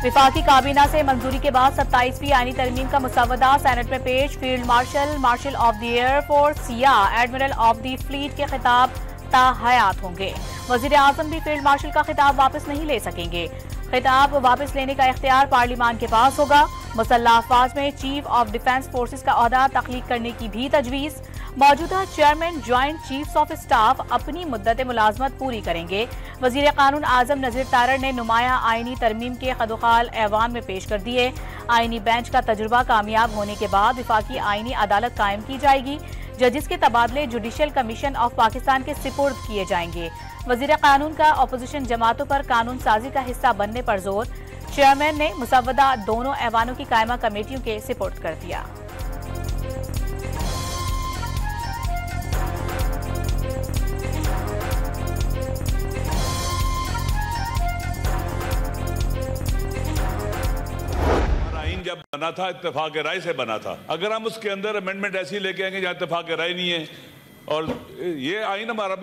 विफाकी काबीना से मंजूरी के बाद 27वीं आईनी तरमीम का मुसवदा सेनेट में पेश। Field marshal, marshal of the air force या एडमिरल ऑफ द फ्लीट के खिताब ताहयात होंगे। वजीर आजम भी फील्ड मार्शल का खिताब वापस नहीं ले सकेंगे। खिताब वापस लेने का इख्तियार पार्लियामान के पास होगा। मुसल्लह अफवाज में चीफ ऑफ डिफेंस फोर्सेज का ओहदा तख्लीक करने की भी तजवीज़। मौजूदा chairman joint chiefs of staff अपनी मुद्दत मुलाजमत पूरी करेंगे। वजीर कानून आजम नजीर तारड़ ने नुमाया आईनी तरमीम के खदोखाल ऐवान में पेश कर दिए। आईनी बेंच का तजुर्बा कामयाब होने के बाद विफाकी आईनी अदालत कायम की जाएगी। जजिस के तबादले जुडिशियल कमीशन ऑफ पाकिस्तान के सिपुर्द किए जाएंगे। वजीर कानून का अपोजिशन जमातों पर कानून साजी का हिस्सा बनने पर जोर। चेयरमैन ने मुसवदा दोनों ऐवानों की कायमा कमेटियों के सिपुर्द कर दिया। जब बना था इत्तेफाक राय से बना था। अगर हम उसके अंदर अमेंडमेंट ऐसी लेके आएंगे जहाँ इत्तेफाक राय नहीं है और ये आइन हमारा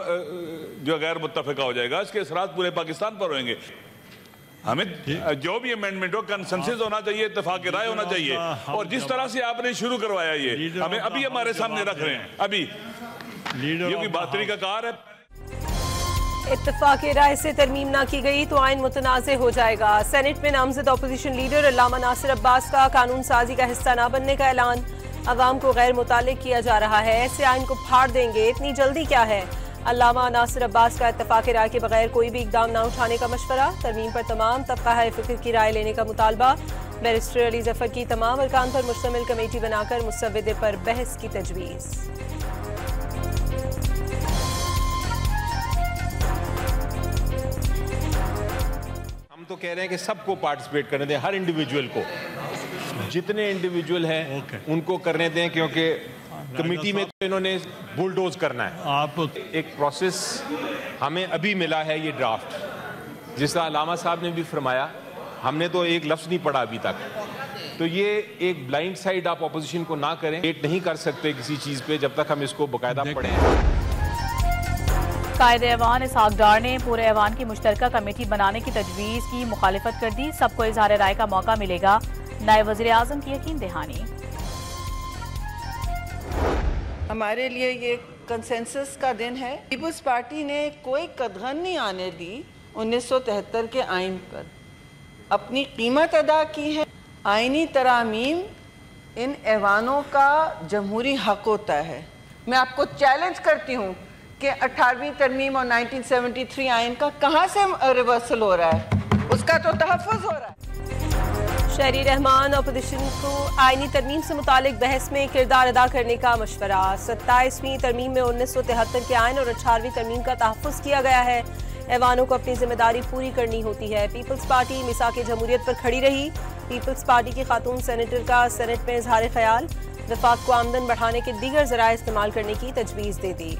जो गैर मुत्तफिका हो जाएगा, इसके असरात पूरे पाकिस्तान पर होंगे। हमें जो भी अमेंडमेंट हो कंसेंसस होना चाहिए, इत्तेफाक राय होना चाहिए। और जिस तरह से आपने शुरू करवाया ये हमें अभी हमारे सामने रख रहे हैं, अभी ये कोई बातरी का कार है। इत्तेफाक राय से तरमीम ना की गई तो आइन मुतनाज़ हो जाएगा। सेनेट में नामजद अपोजिशन लीडर अल्लामा नासिर अब्बास का कानून साजी का हिस्सा न बनने का ऐलान। अवाम को गैर मुतालिक किया जा रहा है, ऐसे आइन को फाड़ देंगे, इतनी जल्दी क्या है। अल्लामा नासिर अब्बास का इत्तेफाक राय के बगैर कोई भी इकदाम न उठाने का मशवरा। तरमीम पर तमाम तबका फ़िक्र की राय लेने का मुतालबा। बैरिस्टर अली जफर की तमाम अरकान पर मुश्तमिल कमेटी बनाकर मुसव्वदे पर बहस की तजवीज़। तो कह रहे हैं कि सबको पार्टिसिपेट करने दें, हर इंडिविजुअल को, जितने इंडिविजुअल हैं उनको करने दें, क्योंकि कमेटी में तो इन्होंने बुलडोज करना है। आप एक प्रोसेस हमें अभी मिला है, ये ड्राफ्ट, जिस तरह अलामा साहब ने भी फरमाया, हमने तो एक लफ्ज़ नहीं पढ़ा अभी तक। तो ये एक ब्लाइंड साइड आप अपोजिशन को ना करें, वेट नहीं कर सकते किसी चीज़ पे जब तक हम इसको बाकायदा पढ़ें। कायदे ऐवान इसहाक डार ने पूरे ऐवान की मुश्तरका कमेटी बनाने की तजवीज़ की मुखालिफत कर दी। सबको इजहार राय का मौका मिलेगा। नायब वज़ीर आज़म की यकीन दहानी। हमारे लिए ये कंसेंसस का दिन है। पीपल्स पार्टी ने कोई कदगन नहीं आने दी 1973 के आइन पर, अपनी कीमत अदा की है। आइनी तरामीम इन ऐवानों का जमहूरी हक होता है। मैं आपको चैलेंज करती हूँ कि 18वीं तरमीम और 1973 आइन का कहाँ से रिवर्सल हो रहा है, उसका तो तहफ़्फ़ुज़ हो रहा है। शहरी रहमान अपोजिशन को आइनी तरमीम से मुतालिक बहस में किरदार अदा करने का मशवरा। 27वीं तरमीम में 1973 के आइन और 18वीं तरमीम का तहफ़्फ़ुज़ किया गया है। ऐवानों को अपनी जिम्मेदारी पूरी करनी होती है। पीपल्स पार्टी मिसाक जमहूरियत पर खड़ी रही। पीपल्स पार्टी की खातून सेनेटर का सेनेट में इजहार ख्याल। वफाक को आमदन बढ़ाने के दीगर ज़राए इस्तेमाल करने की तजवीज़ दे दी।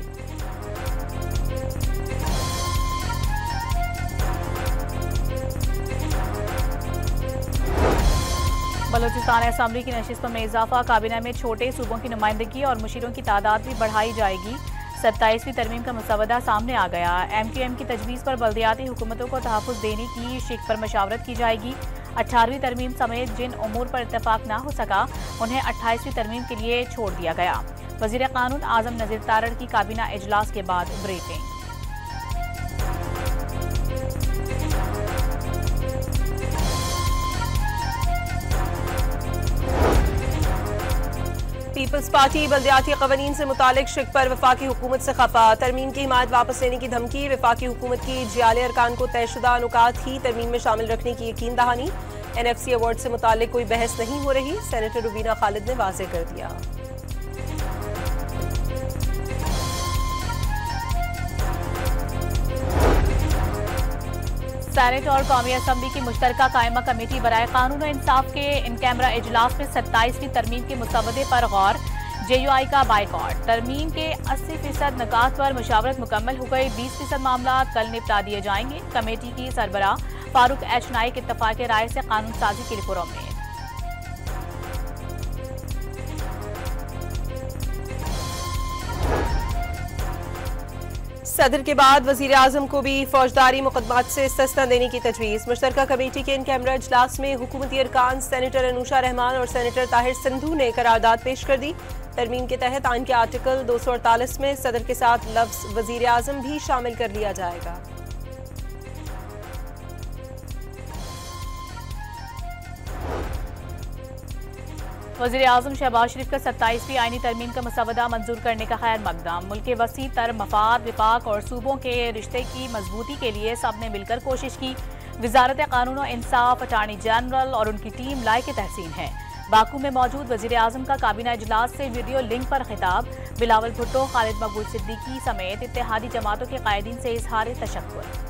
बलोचिस्तान असम्बली की नशिस्तों में इजाफा। काबीना में छोटे सूबों की नुमाइंदगी और मुशीरों की तादाद भी बढ़ाई जाएगी। 27वीं तरमीम का मुसवदा सामने आ गया। MQM की तजवीज़ पर बल्दियाती हुकूमतों को तहफ़्फ़ुज़ देने की शिक पर मशावरत की जाएगी। 18वीं तरमीम समेत जिन उमूर पर इत्तफाक ना हो सका उन्हें 28वीं तरमीम के लिए छोड़ दिया गया। वज़ीर कानून आज़म नज़ीर तारड़ की काबीना इजलास के बाद ब्रीफिंग। पीपल्स पार्टी बल्दियाती कवानीन से मुतालिक शिक पर वफाकी हुकूमत से खफा। तरमीम की हिमायत वापस लेने की धमकी। वफाकी हुकूमत की जियाले अरकान को तयशुदा अनुकात ही तरमीम में शामिल रखने की यकीन दहानी। NFC अवार्ड से मुतालिक कोई बहस नहीं हो रही, सेनेटर रुबीना खालिद ने वाज़ेह कर दिया। सेनेट और कौमी असम्बली की मुश्तरका कायमा कमेटी बराए कानून और इंसाफ के इन कैमरा इजलास में 27वीं तरमीम के मुसवदे पर गौर। JUI का बाइकॉट। तरमीम के 80% निकात पर मुशावरत मुकम्मल हो गई। 20% मामला कल निपटा दिए जाएंगे। कमेटी की सरबराह फारूक H नाइक इत्तफाक राय से कानून साजी के लिए पुरउम्मीद। सदर के बाद वजीर आजम को भी फौजदारी मुकदमात से इस्तिस्ना देने की तजवीज़। मुश्तरका कमेटी के इन कैमरा इजलास में हुकूमती अरकान सेनेटर अनूशा रहमान और सेनेटर ताहिर संधू ने करारदाद पेश कर दी। तरमीम के तहत आइन के आर्टिकल 248 में सदर के साथ लफ्ज वजीर आजम भी शामिल कर लिया जाएगा। वज़ीर आज़म शहबाज शरीफ का 27वीं आईनी तरमीम का मसवदा मंजूर करने का खैर मकदम। मुल्क के वसी तर मफाद, विफाक और सूबों के रिश्ते की मजबूती के लिए सब ने मिलकर कोशिश की। वजारत कानून और इंसाफ, अटार्नी जनरल और उनकी टीम लायक तहसीन है। बाकू में मौजूद वज़ीर आज़म का काबीना इजलास से वीडियो लिंक पर खिताब। बिलावल भुट्टो, खालिद मकबूल सिद्दीकी समेत इत्तेहादी जमातों के कायदीन से इजहार तशक्कुर।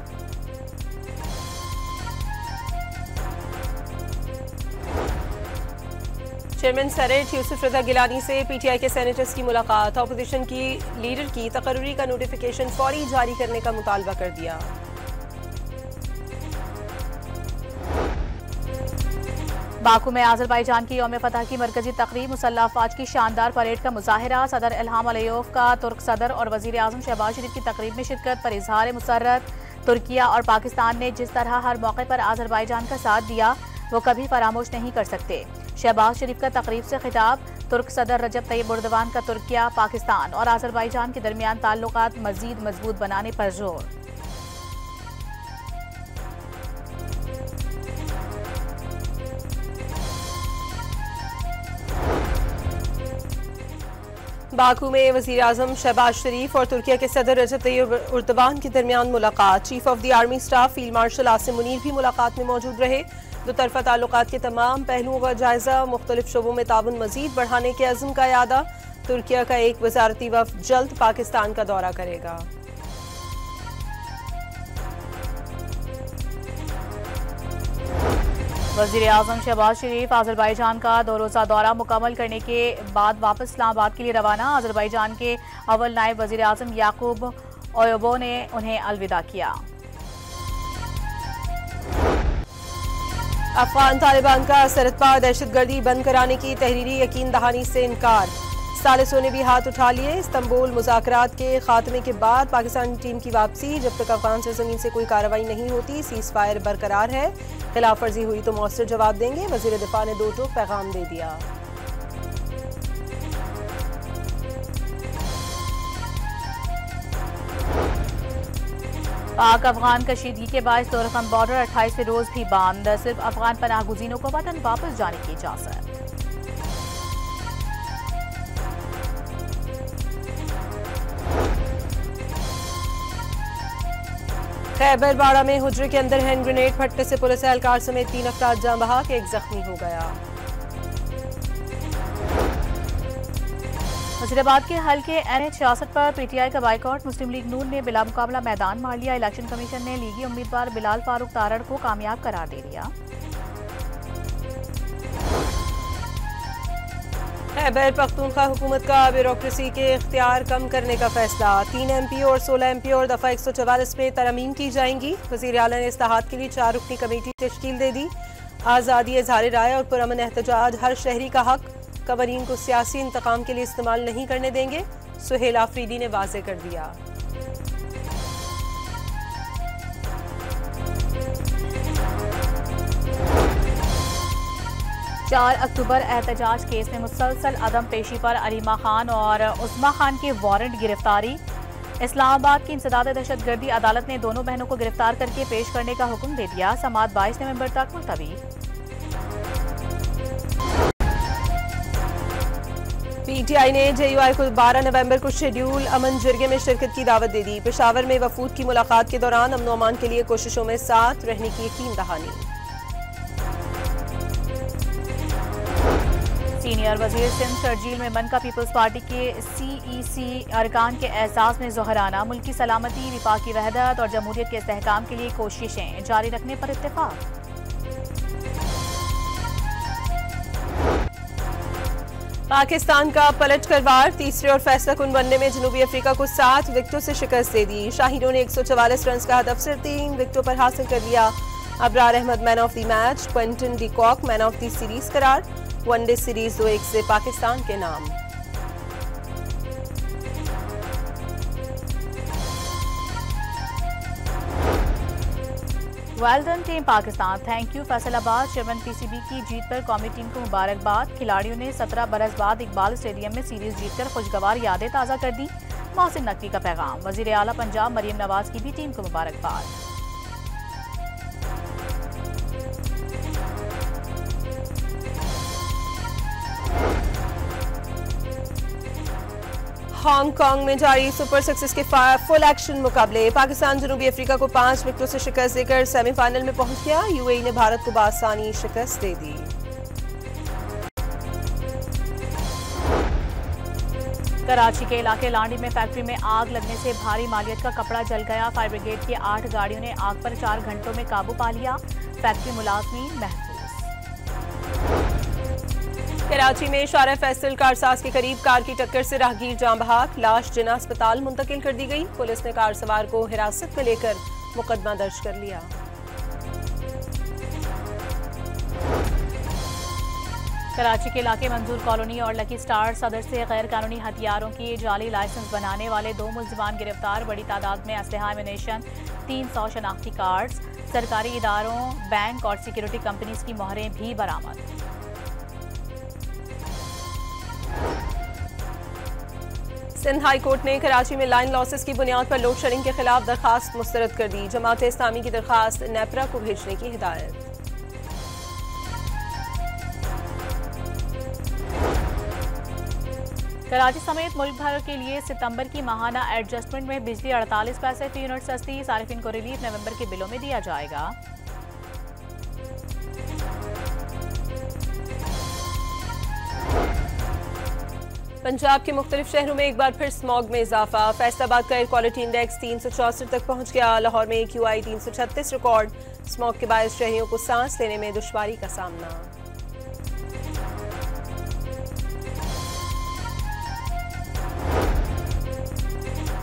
चेयरमैन सेनेट यूसुफ रजा गिलानी से पीटीआई के सेनेटर्स की मुलाकात। अपोजिशन की लीडर की तकर्री का नोटिफिकेशन फौरी जारी करने का मुतालबा कर दिया। बाकू में आज़रबाईजान की यौम फतह की मरकजी तकरीब। मुसल्लह अफवाज की शानदार परेड का मुजाहिरा। सदर इल्हाम अलियोव का तुर्क सदर और वज़ीर आज़म शहबाज शरीफ की तकरीब में शिरकत पर इजहार मुसर्रत। तुर्किया और पाकिस्तान ने जिस तरह हर मौके पर आज़रबाईजान का साथ दिया वो कभी फरामोश नहीं कर सकते। शहबाज शरीफ का तकरीब से खिताब। तुर्क सदर रजब तैयब एर्दोगान का तुर्किया, पाकिस्तान और आज़रबाईजान के दरमियान ताल्लुकात मजीद मजबूत बनाने पर जोर। बाकू में वज़ीर आज़म शहबाज शरीफ और तुर्किया के सदर रजब तैयब एर्दोगान के दरमियान मुलाकात। Chief of the army staff field marshal Asim Munir भी मुलाकात में मौजूद रहे। दो तरफा ताल्लुकात के तमाम पहलुओं का जायजा। मुख्तलिफ शोबों में ताउन मजीद बढ़ाने के अज़्म का यादा। तुर्किया का एक वजारती वफ़द जल्द पाकिस्तान का दौरा करेगा। वज़ीर आज़म शहबाज शरीफ आज़रबाईजान का 2 रोज़ा दौरा मुकम्मल करने के बाद वापस इस्लामाबाद के लिए रवाना। आज़रबाईजान के अव्वल नायब वज़ीर आज़म याकूब ओयोबो ने उन्हें अलविदा किया। अफगान तालिबान का सरहदपार दहशतगर्दी बंद कराने की तहरीरी यकीन दहानी से इनकार। सालिसों ने भी हाथ उठा लिए। इस्तंबुल मुज़ाकरात के खात्मे के बाद पाकिस्तानी टीम की वापसी। जब तक अफगान सरजमीन से कोई कार्रवाई नहीं होती सीज़ फायर बरकरार है। खिलाफ वर्जी हुई तो मौसर जवाब देंगे। वज़ीर दिफा ने 2 टोक पैगाम दे दिया। पाक अफगान कशीदगी के बाद दोरखम बॉर्डर 28वें रोज भी बंद। सिर्फ अफगान पनाह गुज़ीनों को वतन वापस जाने की इजाजत। खैबर बाड़ा में हुजरे के अंदर हैंड ग्रेनेड फटने से पुलिस एहलकार समेत 3 अफराद जान बहक, 1 जख्मी हो गया। वज़ीराबाद के हल्के NH-66 पर पीटीआई का बाइकआउट। मुस्लिम लीग नून ने बिला मुकाबला मैदान मार लिया। इलेक्शन कमीशन ने लीगी उम्मीदवार बिलाल फारूक तारड़ को कामयाब करार दे दिया। खैबर पख्तूनख्वा हुकूमत का ब्यूरोक्रेसी के इख्तियार कम करने का फैसला। 3 MP और 16 MP और दफा 144 में तरमीम की जाएंगी। वज़ीर आला ने इस्लाहात के लिए 4 रुकनी कमेटी तश्कील दे दी। आज़ादी इज़हार राय और पुरअमन एहतजाज हर शहरी का हक। कवानीन को सियासी इंतकाम के लिए इस्तेमाल नहीं करने देंगे। सुहेल आफरीदी ने वाज़ेह कर दिया। 4 अक्टूबर एहतजाज केस में मुसलसल अदम पेशी पर अलीमा खान और उस्मा खान के वारंट गिरफ्तारी। इस्लामाबाद की इंसदाद दहशतगर्दी अदालत ने दोनों बहनों को गिरफ्तार करके पेश करने का हुक्म दे दिया। समाअत 22 नवंबर तक मुलतवी। पीटीआई ने JUI को 12 नवंबर को शेड्यूल अमन जरगे में शिरकत की दावत दे दी। पेशावर में वफूद की मुलाकात के दौरान अमन अमान के लिए कोशिशों में साथ रहने की यकीन दहानी। सीनियर वजीर सिंध शर्जील में बनका पीपल्स पार्टी के CEC अरकान के एहसास में जोहराना। मुल्की सलामती, विफाकी वहदत और जमहूरियत के इस्तेहकाम के लिए कोशिशें जारी रखने पर इत्तेफाक। पाकिस्तान का पलट कर वार। तीसरे और फैसला कुन वनडे में जनूबी अफ्रीका को 7 विकेटों से शिकस्त दे दी। शाहीनों ने 144 रन का हदफ सिर्फ 3 विकेटों पर हासिल कर लिया। Abrar Ahmed man of the match, Quinton de Kock man of the series करार। वनडे सीरीज 2-1 से पाकिस्तान के नाम। Well done team Pakistan, thank you Faisalabad. Chairman PCB की जीत पर कौमी टीम को मुबारकबाद। खिलाड़ियों ने 17 बरस बाद इकबाल स्टेडियम में सीरीज जीतकर खुशगवार यादें ताज़ा कर दी। मोहसिन नकवी का पैगाम। वजीर आला पंजाब मरियम नवाज की भी टीम को मुबारकबाद। हांगकांग में जारी सुपर सिक्सेस के फुल एक्शन मुकाबले। पाकिस्तान जनूबी अफ्रीका को 5 विकेटों से शिकस्त देकर सेमीफाइनल में पहुंच गया। यूएई ने भारत को बासानी शिकस्त दे दी। कराची के इलाके लांडी में फैक्ट्री में आग लगने से भारी मालियत का कपड़ा जल गया। फायर ब्रिगेड की 8 गाड़ियों ने आग पर 4 घंटों में काबू पा लिया। फैक्ट्री मुलाजमीन महफूज। कराची में शारा फैसल कारसाज के करीब कार की टक्कर से राहगीर जान बहक। लाश जिना अस्पताल मुंतकिल कर दी गई। पुलिस ने कार सवार को हिरासत में लेकर मुकदमा दर्ज कर लिया। कराची के इलाके मंजूर कॉलोनी और लकी स्टार सदर से गैर कानूनी हथियारों की जाली लाइसेंस बनाने वाले 2 मुल्जिमान गिरफ्तार। बड़ी तादाद में असलहा एमिनेशन, 300 शनाख्ती कार्ड्स, सरकारी इदारों, बैंक और सिक्योरिटी कंपनीज की मोहरें भी बरामद। सिंध हाई कोर्ट ने कराची में लाइन लॉसेस की बुनियाद पर लोड शेडिंग के खिलाफ दरखास्त मुस्तरद कर दी। जमात इस्लामी की दरखास्त नेपरा को भेजने की हिदायत। कराची समेत मुल्क भर के लिए सितंबर की माहाना एडजस्टमेंट में बिजली 48 पैसे फी यूनिट सस्ती। सारिफिन को रिलीफ नवंबर के बिलों में दिया जाएगा। पंजाब के मुख्तलिफ शहरों में एक बार फिर स्मॉग में इजाफा। फैसलाबाद का एयर क्वालिटी इंडेक्स 364 तक पहुंच गया। लाहौर में AQI 336 रिकॉर्ड। स्मॉग के बायस शहरियों को सांस लेने में दुश्वारी का सामना।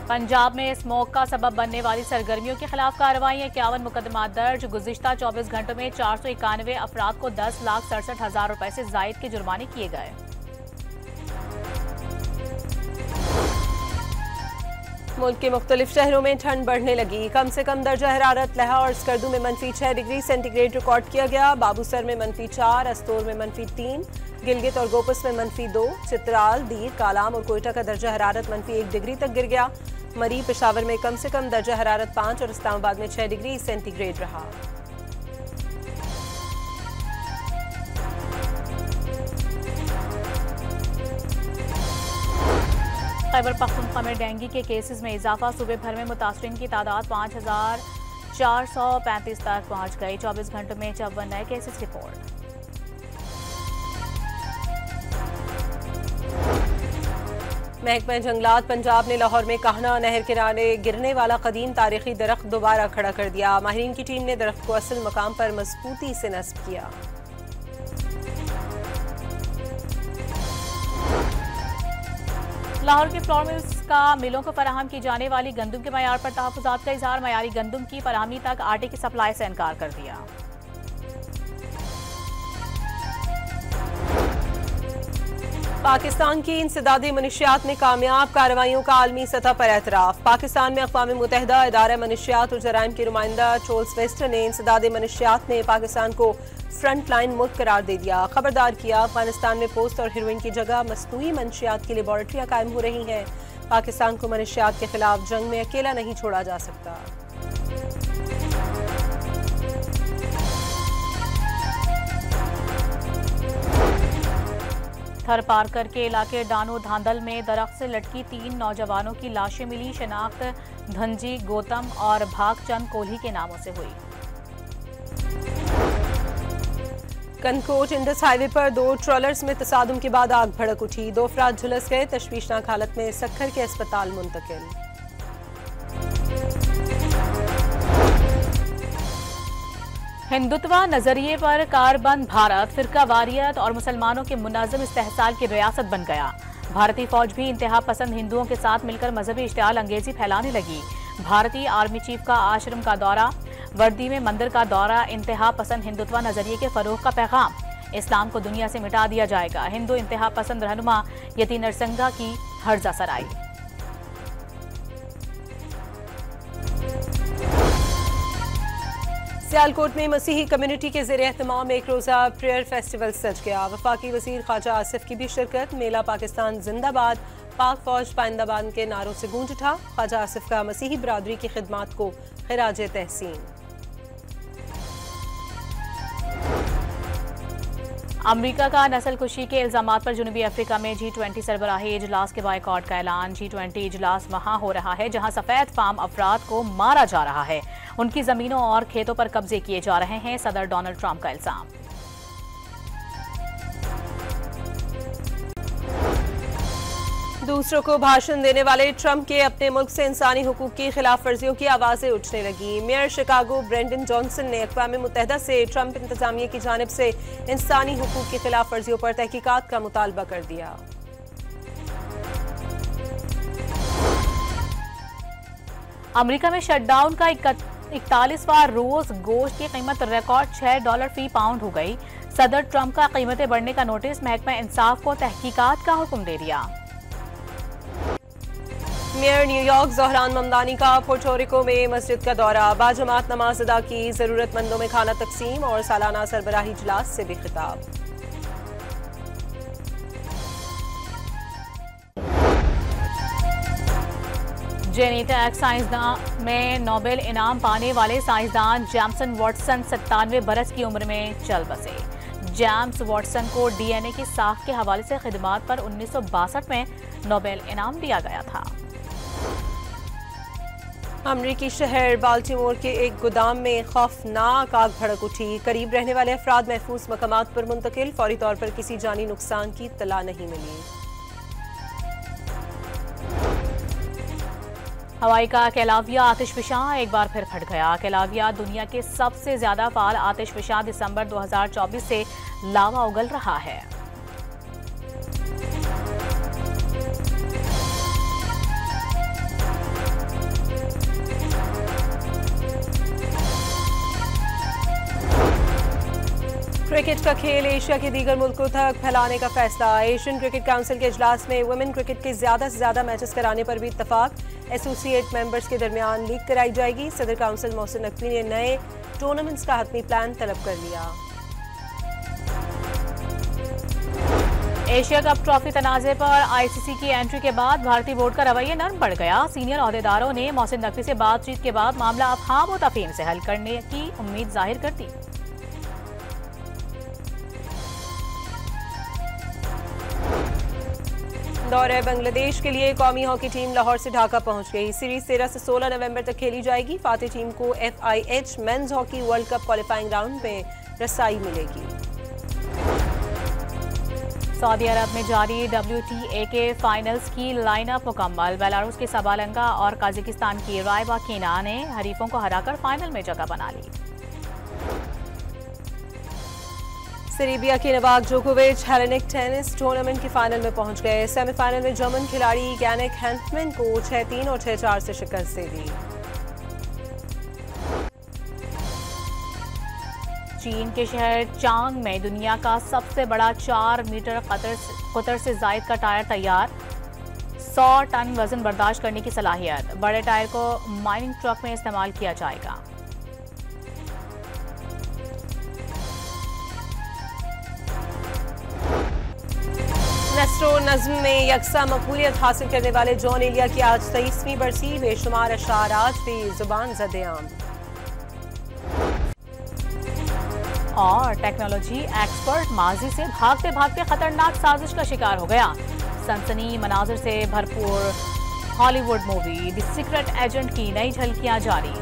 पंजाब में स्मोक का सबब बनने वाली सरगर्मियों के खिलाफ कार्रवाई। 51 मुकदमा दर्ज। गुज़िश्ता 24 घंटों में 491 अफराद को 10,67,000 रुपए से जायद के जुर्माने किए गए। मुल्क के मुख्तलिफ शहरों में ठंड बढ़ने लगी। कम से कम दर्जा हरारत लाहौर और स्कर्दू में -6 डिग्री सेंटीग्रेड रिकॉर्ड किया गया। बाबूसर में -4, अस्तोर में -3, गिलगित और गोपस में -2, चित्राल, दीर, कालाम और कोयटा का दर्जा हरारत -1 डिग्री तक गिर गया। मरी, पेशावर में कम से कम दर्जा हरारत 5 और इस्लामाबाद में 6 डिग्री सेंटीग्रेड रहा। खैबर पख्तूनख्वा में डेंगू के केसेस में इजाफा। सूबे भर में मुतासरीन की तादाद 5,435 तक पहुंच गई। 24 घंटों में 54 नए केसेस रिपोर्ट। महकमा जंगलात पंजाब ने लाहौर में काहना नहर किनारे गिरने वाला कदीम तारीखी दरख्त दोबारा खड़ा कर दिया। माहिरीन की टीम ने दरख्त को असल मकाम पर मजबूती से नस्ब किया। लाहौर के फ्लोर मिल्स का मिलों को फराहम की जाने वाली गंदम के मयार पर तहफ़्फ़ुज़ात का इज़हार। मयारी गंदम की फराहमी तक आटे की सप्लाई से इनकार कर दिया। पाकिस्तान की इंसदादी मनशियात में कामयाब कार्रवाइयों का आलमी सतह पर एतराफ़। पाकिस्तान में अक़वाम मुत्तहिदा इदारा मनशियात और जराइम के नुमाइंदा चोल्स वेस्टर ने इंसदादी मनशियात ने पाकिस्तान को फ्रंट लाइन मुल्क करार दे दिया। खबरदार किया, अफगानिस्तान में पोस्त और हेरोइन की जगह मसनूई मनशियात की लेबॉरेटरियां कायम हो रही हैं। पाकिस्तान को मनशियात के खिलाफ जंग में अकेला नहीं छोड़ा जा सकता। थर पारकर के इलाके डानो धांधल में दरख्त से लटकी 3 नौजवानों की लाशें मिली। शनाख्त धनजी, गौतम और भागचंद कोहली के नामों से हुई। कनकोट इंडस हाईवे पर 2 ट्रॉलर्स में तसादुम के बाद आग भड़क उठी। 2 अफराद झुलस गए। तशवीशनाक हालत में सक्खर के अस्पताल मुंतकिल। हिंदुत्व नजरिए पर कारबंद भारत फिरका वारियत और मुसलमानों के मुनाज़िम इस्तेहसाल की रियासत बन गया। भारतीय फौज भी इंतहा पसंद हिंदुओं के साथ मिलकर मजहबी इश्तियाल अंगेजी फैलाने लगी। भारतीय आर्मी चीफ का आश्रम का दौरा, वर्दी में मंदिर का दौरा, इंतहा पसंद हिंदुत्व नजरिए के फरोग का पैगाम। इस्लाम को दुनिया से मिटा दिया जाएगा। हिंदू इंतहा पसंद रहनुमा यति नरसंगा की हर्जा सराई। सियालकोट में मसीही कम्युनिटी के ज़रिए एहतमाम एक रोज़ा प्रेयर फेस्टिवल सज गया। वफाकी वज़ीर ख्वाजा आसिफ की भी शिरकत। मेला पाकिस्तान जिंदाबाद, पाक फौज पाइंदाबाद के नारों से गूंज उठा। ख्वाजा आसिफ का मसीही बरादरी की खिदमात को खिराज तहसीन। अमरीका का नस्ल कुशी के इल्जामात पर जनूबी अफ्रीका में G20 सरबराही इजलास के बायकॉट का ऐलान। G20 इजलास वहां हो रहा है जहां सफेद फार्म अफराद को मारा जा रहा है, उनकी जमीनों और खेतों पर कब्जे किए जा रहे हैं। सदर डोनाल्ड ट्रंप का इल्जाम। दूसरों को भाषण देने वाले ट्रंप के अपने मुल्क से इंसानी हुकूक की खिलाफ वर्जियों की आवाजें उठने लगी। मेयर शिकागो ब्रेंडन जॉनसन ने अक़वाम मुत्तहिदा से ट्रंप इंतजामिया की जानिब से इंसानी हुकूक की खिलाफ वर्जियों पर तहकीकात का मुतालबा कर दिया। अमरीका में शटडाउन का 41वां रोज गोश्त की कीमत रिकॉर्ड $6 फी पाउंड हो गई। सदर ट्रंप का कीमतें बढ़ने का नोटिस महकमा इंसाफ को तहकीकात का हुक्म दे दिया। मेयर न्यूयॉर्क ज़ोहरान ममदानी का पोर्टोरिको में मस्जिद का दौरा। बाजमात नमाज अदा की, जरूरतमंदों में खाना तकसीम और सालाना सरबराही इजलास से भी खिताब। जेनेटिक साइंसदान में नोबेल इनाम पाने वाले साइंसदान जैमसन वॉटसन 97 बरस की उम्र में चल बसे। जेम्स वॉटसन को DNA की साख के हवाले से खिदमात पर 1962 में नोबेल इनाम दिया गया था। अमरीकी शहर बाल्टीमोर के एक गोदाम में खौफनाक आग भड़क उठी। करीब रहने वाले अफराद महफूज मकामात पर मुंतकिल। फौरी तौर पर किसी जानी नुकसान की इत्तला नहीं मिली। हवाई का कैलाविया आतिशफशां एक बार फिर फट गया। कैलाविया दुनिया के सबसे ज्यादा फाल आतिशफशां दिसंबर 2024 से लावा उगल रहा है। क्रिकेट का खेल एशिया के दीगर मुल्कों तक फैलाने का फैसला। एशियन क्रिकेट काउंसिल के इजलास में वुमेन क्रिकेट के ज्यादा से ज्यादा मैचेस कराने पर भी इत्तफाक। एसोसिएट मेंबर्स के दरमियान लीग कराई जाएगी। सदर काउंसिल मोहसिन नकवी ने नए टूर्नामेंट्स का हतमी प्लान तलब कर लिया। एशिया कप ट्रॉफी तनाज़े पर ICC की एंट्री के बाद भारतीय बोर्ड का रवैया नरम पड़ गया। सीनियर ओहदेदारों ने मोहसिन नकवी से बातचीत के बाद मामला अफहाम व तफहीम से हल करने की उम्मीद जाहिर कर दी। दौरे बांग्लादेश के लिए कौमी हॉकी टीम लाहौर से ढाका पहुंच गई। सीरीज 13 से 16 नवंबर तक खेली जाएगी। फातेह टीम को FIH men's hockey world cup qualifying round में रसाई मिलेगी। सऊदी अरब में जारी WTA के फाइनल्स की लाइनअप मुकम्मल। बेलारूस के सबालंगा और कजाकिस्तान की रायबाकिना ने हरीफों को हराकर फाइनल में जगह बना ली। सेर्बिया के नोवाक जोकोविच हेलेनिक टेनिस टूर्नामेंट की फाइनल में पहुंच गए। सेमीफाइनल में जर्मन खिलाड़ी यानिक हैंसमैन को 6-3 और 6-4 से शिकस्त दे दी। चीन के शहर चांग में दुनिया का सबसे बड़ा 4 मीटर कतर से जायद का टायर तैयार। 100 टन वजन बर्दाश्त करने की सलाहियत। बड़े टायर को माइनिंग ट्रक में इस्तेमाल किया जाएगा। नस्रो नज़्म में यकसा मकबूलियत हासिल करने वाले जॉन एलिया की आज 23वीं बरसी। बेशुमार अशार आज भी जुबान ज़द-ए-आम। और टेक्नोलॉजी एक्सपर्ट माजी से भागते भागते खतरनाक साजिश का शिकार हो गया। सनसनी मनाजिर से भरपूर Hollywood movie the secret agent की नई झलकियां जारी।